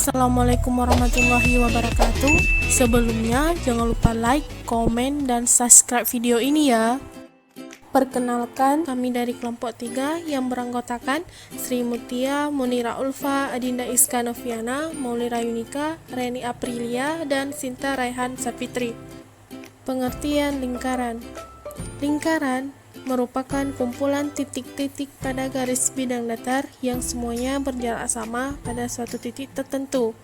Assalamualaikum warahmatullahi wabarakatuh. Sebelumnya, jangan lupa like, komen, dan subscribe video ini ya. Perkenalkan, kami dari kelompok 3 yang beranggotakan Sri Mutia, Munira Ulfa, Adinda Iska Noviana, Maulira Yunika, Reni Aprilia, dan Sinta Raihan Sapitri. Pengertian lingkaran. Lingkaran merupakan kumpulan titik-titik pada garis bidang datar yang semuanya berjarak sama pada suatu titik tertentu.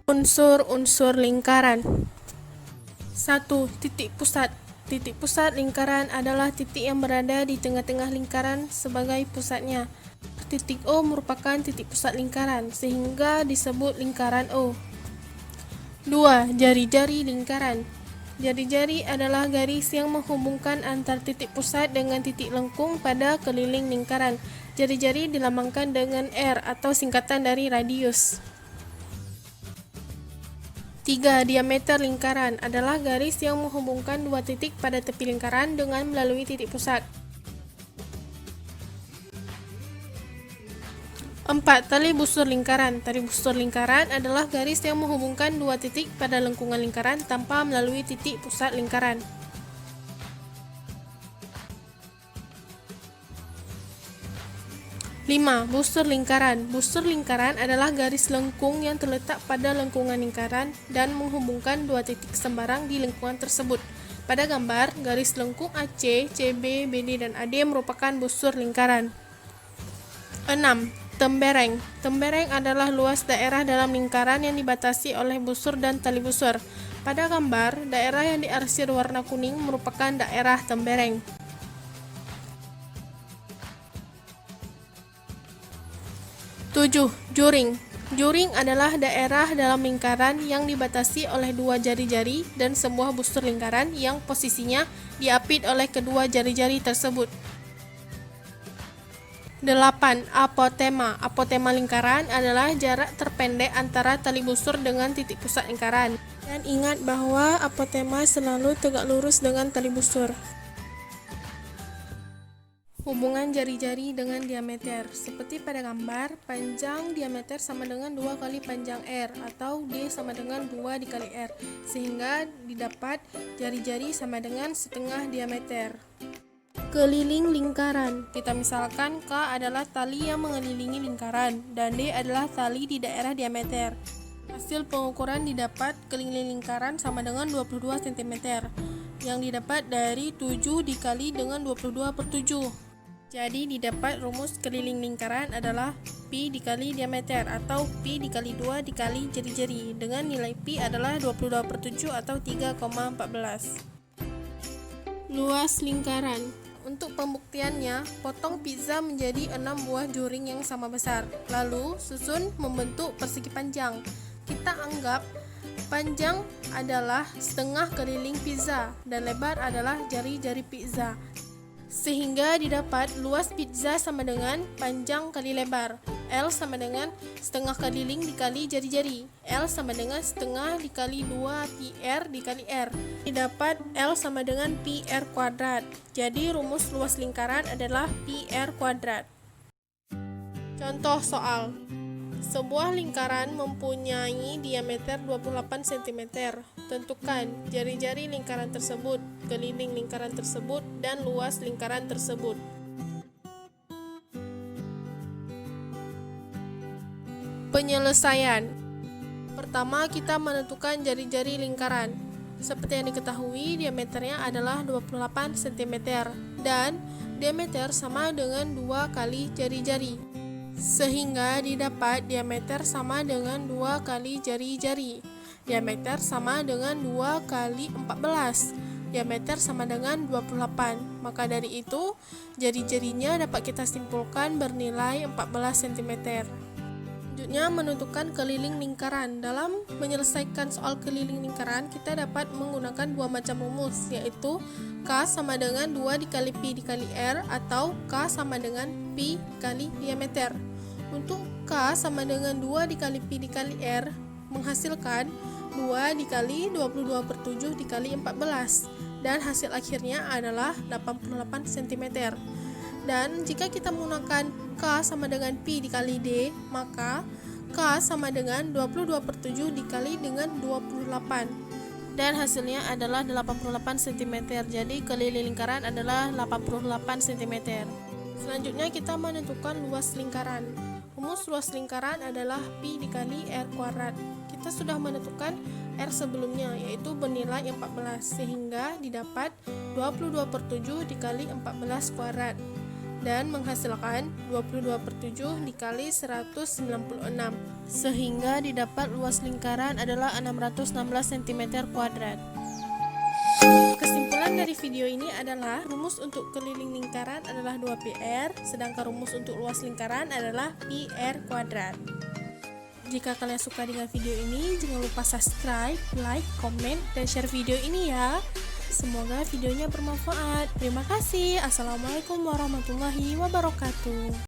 Unsur-unsur lingkaran. 1. Titik pusat. Titik pusat lingkaran adalah titik yang berada di tengah-tengah lingkaran sebagai pusatnya. Titik O merupakan titik pusat lingkaran, sehingga disebut lingkaran O. 2. Jari-jari lingkaran. Jari-jari adalah garis yang menghubungkan antar titik pusat dengan titik lengkung pada keliling lingkaran. Jari-jari dilambangkan dengan R atau singkatan dari radius. 3. Diameter lingkaran adalah garis yang menghubungkan dua titik pada tepi lingkaran dengan melalui titik pusat. 4. Tali busur lingkaran. Tali busur lingkaran adalah garis yang menghubungkan dua titik pada lengkungan lingkaran tanpa melalui titik pusat lingkaran. 5. Busur lingkaran. Busur lingkaran adalah garis lengkung yang terletak pada lengkungan lingkaran dan menghubungkan dua titik sembarang di lengkungan tersebut. Pada gambar, garis lengkung AC, CB, BD, dan AD merupakan busur lingkaran. 6. Tembereng. Tembereng adalah luas daerah dalam lingkaran yang dibatasi oleh busur dan tali busur. Pada gambar, daerah yang diarsir warna kuning merupakan daerah tembereng. 7. Juring. Juring adalah daerah dalam lingkaran yang dibatasi oleh dua jari-jari dan sebuah busur lingkaran yang posisinya diapit oleh kedua jari-jari tersebut. 8. Apotema. Apotema lingkaran adalah jarak terpendek antara tali busur dengan titik pusat lingkaran. Dan ingat bahwa apotema selalu tegak lurus dengan tali busur. Hubungan jari-jari dengan diameter. Seperti pada gambar, panjang diameter sama dengan 2 kali panjang R atau D sama dengan 2 dikali R, sehingga didapat jari-jari sama dengan setengah diameter. Keliling lingkaran. Kita misalkan K adalah tali yang mengelilingi lingkaran dan D adalah tali di daerah diameter. Hasil pengukuran didapat keliling lingkaran sama dengan 22 cm yang didapat dari 7 dikali dengan 22 per 7. Jadi didapat rumus keliling lingkaran adalah Pi dikali diameter atau Pi dikali 2 dikali jari-jari dengan nilai Pi adalah 22 per 7 atau 3,14. Luas lingkaran. Untuk pembuktiannya, potong pizza menjadi 6 buah juring yang sama besar, lalu susun membentuk persegi panjang. Kita anggap panjang adalah setengah keliling pizza dan lebar adalah jari-jari pizza, sehingga didapat luas pizza sama dengan panjang kali lebar. L sama dengan setengah keliling dikali jari-jari. L sama dengan setengah dikali 2 PR dikali R. Didapat L sama dengan PR kuadrat. Jadi rumus luas lingkaran adalah PR kuadrat. Contoh soal. Sebuah lingkaran mempunyai diameter 28 cm. Tentukan jari-jari lingkaran tersebut, keliling lingkaran tersebut, dan luas lingkaran tersebut. Penyelesaian. Pertama, kita menentukan jari-jari lingkaran. Seperti yang diketahui, diameternya adalah 28 cm dan diameter sama dengan 2 kali jari-jari, sehingga didapat diameter sama dengan 2 kali jari-jari. Diameter sama dengan 2 kali 14. Diameter sama dengan 28. Maka dari itu, jari-jarinya dapat kita simpulkan bernilai 14 cm. Selanjutnya, menentukan keliling lingkaran. Dalam menyelesaikan soal keliling lingkaran, kita dapat menggunakan dua macam rumus, yaitu K sama dengan 2 dikali Pi dikali R atau K sama dengan Pi kali diameter. Untuk K sama dengan 2 dikali Pi dikali R menghasilkan 2 dikali 22 per 7 dikali 14 dan hasil akhirnya adalah 88 cm. Dan jika kita menggunakan K sama dengan Pi dikali D, maka K sama dengan 22/7 dikali dengan 28. Dan hasilnya adalah 88 cm. Jadi keliling lingkaran adalah 88 cm. Selanjutnya kita menentukan luas lingkaran. Rumus luas lingkaran adalah pi dikali r kuadrat. Kita sudah menentukan r sebelumnya, yaitu bernilai 14, sehingga didapat 22/7 dikali 14 kuadrat dan menghasilkan 22/7 dikali 196, sehingga didapat luas lingkaran adalah 616 cm kuadrat. Kesimpulan dari video ini adalah rumus untuk keliling lingkaran adalah 2πr, sedangkan rumus untuk luas lingkaran adalah πr kuadrat. Jika kalian suka dengan video ini, jangan lupa subscribe, like, komen, dan share video ini ya. Semoga videonya bermanfaat. Terima kasih. Assalamualaikum warahmatullahi wabarakatuh.